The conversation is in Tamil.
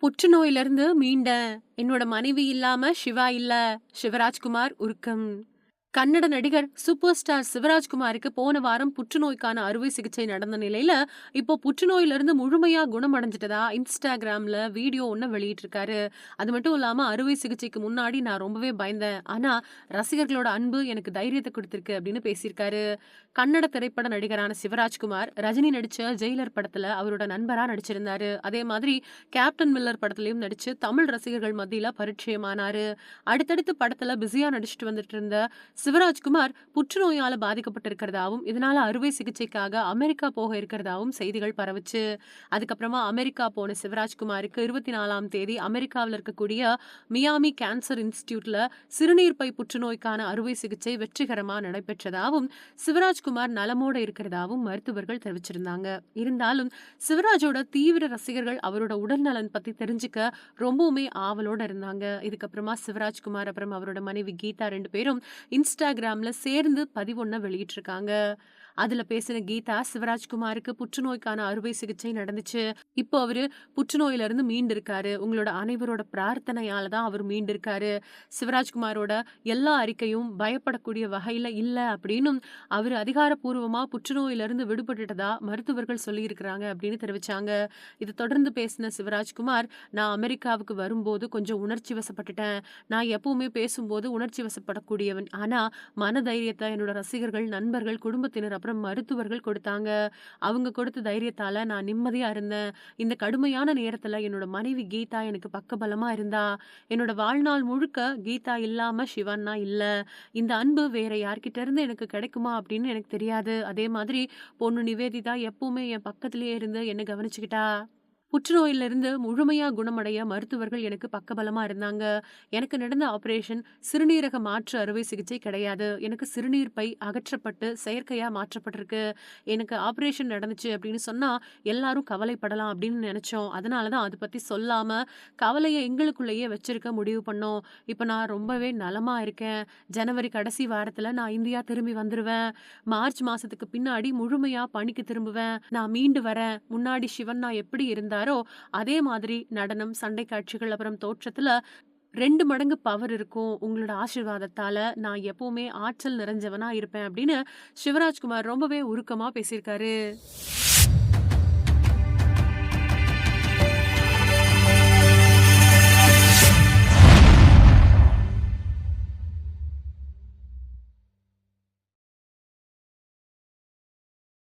புற்றுநோயிலிருந்து மீண்டேன். என்னோட மனைவி இல்லாம சிவா இல்ல. சிவராஜ்குமார் உருக்கம். கன்னட நடிகர் சூப்பர் ஸ்டார் சிவராஜ்குமாருக்கு போன வாரம் புற்றுநோய்க்கான அறுவை சிகிச்சை நடந்த நிலையில, இப்போ புற்றுநோயிலிருந்து முழுமையா குணமடைஞ்சிட்டதா இன்ஸ்டாகிராம்ல வீடியோ ஒண்ணு வெளியிட்டிருக்காரு. அது மட்டும் இல்லாம அறுவை சிகிச்சைக்கு முன்னாடி நான் ரொம்பவே பயந்தேன். ஆனா ரசிகர்களோட அன்பு எனக்கு தைரியத்த குடுத்திருக்கு அப்படின்னு பேசியிருக்காரு. கன்னட திரைப்பட நடிகரான சிவராஜ்குமார், ரஜினி நடிச்ச ஜெயிலர் படத்துல அவரோட நண்பரா நடிச்சிருந்தாரு. அதே மாதிரி கேப்டன் மில்லர் படத்துலயும் நடிச்சு தமிழ் ரசிகர்கள் மத்தியில பரிச்சயமானாரு. அடுத்தடுத்து படத்துல பிஸியா நடிச்சுட்டு வந்துட்டு இருந்த சிவராஜ்குமார் புற்றுநோயால பாதிக்கப்பட்டிருக்கிறதாவும், இதனால அறுவை சிகிச்சைக்காக அமெரிக்கா போக இருக்கிறதாவும் செய்திகள் பரவுச்சு. அதுக்கப்புறமா அமெரிக்கா போன சிவராஜ்குமாருக்கு 24ஆம் தேதி அமெரிக்காவுல இருக்கக்கூடிய மியாமி கேன்சர் இன்ஸ்டிடியூட்ல சிறுநீர் பை புற்றுநோய்க்கான அறுவை சிகிச்சை வெற்றிகரமா நடைபெற்றதாவும், சிவராஜ்குமார் நலமோட இருக்கிறதாவும் மருத்துவர்கள் தெரிவிச்சிருந்தாங்க. இருந்தாலும் சிவராஜோட தீவிர ரசிகர்கள் அவரோட உடல்நலன் பத்தி தெரிஞ்சுக்க ரொம்பவுமே ஆவலோட இருந்தாங்க. இதுக்கப்புறமா சிவராஜ்குமார் அப்புறம் அவரோட மனைவி கீதா 2 பேரும் இன்ஸ்டாகிராம்ல சேர்ந்து பதிவொன்ன வெளியிட்டிருக்காங்க. அதுல பேசின கீதா, சிவராஜ்குமாருக்கு புற்றுநோய்க்கான அறுவை சிகிச்சை நடந்துச்சு. இப்போ அவரு புற்றுநோயிலிருந்து மீண்டிருக்காரு. உங்களோட அனைவரோட பிரார்த்தனையால தான் அவர் மீண்டிருக்காரு. சிவராஜ்குமாரோட எல்லா அறிக்கையும் பயப்படக்கூடிய வகையில இல்ல அப்படின்னும், அவரு அதிகாரப்பூர்வமா புற்றுநோயிலிருந்து விடுபட்டுட்டதா மருத்துவர்கள் சொல்லியிருக்கிறாங்க அப்படின்னு தெரிவிச்சாங்க. இத தொடர்ந்து பேசின சிவராஜ்குமார், நான் அமெரிக்காவுக்கு வரும்போது கொஞ்சம் உணர்ச்சி வசப்பட்டுட்டேன். நான் எப்பவுமே பேசும்போது உணர்ச்சி வசப்படக்கூடியவன். ஆனா மனதைரியத்த என்னோட ரசிகர்கள், நண்பர்கள், குடும்பத்தினர் அப்புறம் மருத்துவர்கள் கொடுத்தாங்க. அவங்க கொடுத்த தைரியத்தால நான் நிம்மதியா இருந்தேன். இந்த கடுமையான நேரத்துல என்னோட மனைவி கீதா எனக்கு பக்கபலமா இருந்தா. என்னோட வாழ்நாள் முழுக்க கீதா இல்லாம சிவன்னா இல்ல. இந்த அன்பு வேற யார்கிட்ட இருந்து எனக்கு கிடைக்குமா அப்படின்னு எனக்கு தெரியாது. அதே மாதிரி பொண்ணு நிவேதிதா எப்பவுமே என் பக்கத்திலேயே இருந்து என்ன கவனிச்சுக்கிட்டா. புற்றுநோயிலிருந்து முழுமையா குணமடைய மருத்துவர்கள் எனக்கு பக்கபலமா இருந்தாங்க. எனக்கு நடந்த ஆபரேஷன் சிறுநீரக மாற்று அறுவை சிகிச்சை கிடையாது. எனக்கு சிறுநீர் பை அகற்றப்பட்டு செயற்கையா மாற்றப்பட்டிருக்கு. எனக்கு ஆபரேஷன் நடந்துச்சு அப்படின்னு சொன்னா எல்லாரும் கவலைப்படலாம் அப்படின்னு நினைச்சோம். அதனால தான் அத பத்தி சொல்லாம கவலைய எங்களுக்குள்ளேயே வச்சிருக்க முடிவு பண்ணோம். இப்ப நான் ரொம்பவே நலமா இருக்கேன். ஜனவரி கடைசி வாரத்துல நான் இந்தியா திரும்பி வந்துருவேன். மார்ச் மாசத்துக்கு பின்னாடி முழுமையா பணிக்கு திரும்புவேன். நான் மீண்டு வரேன். முன்னாடி சிவன் நான் எப்படி இருந்தாரோ அதே மாதிரி நடனம், சண்டை காட்சிகள் அப்புறம் தோற்றத்துல 2 மடங்கு பவர் இருக்கும். உங்களோட ஆசீர்வாதத்தால நான் எப்பவுமே ஆற்றல் நிறைஞ்சவனா இருப்பேன் அப்படின்னு சிவராஜ்குமார் ரொம்பவே உருக்கமா பேசியிருக்காரு.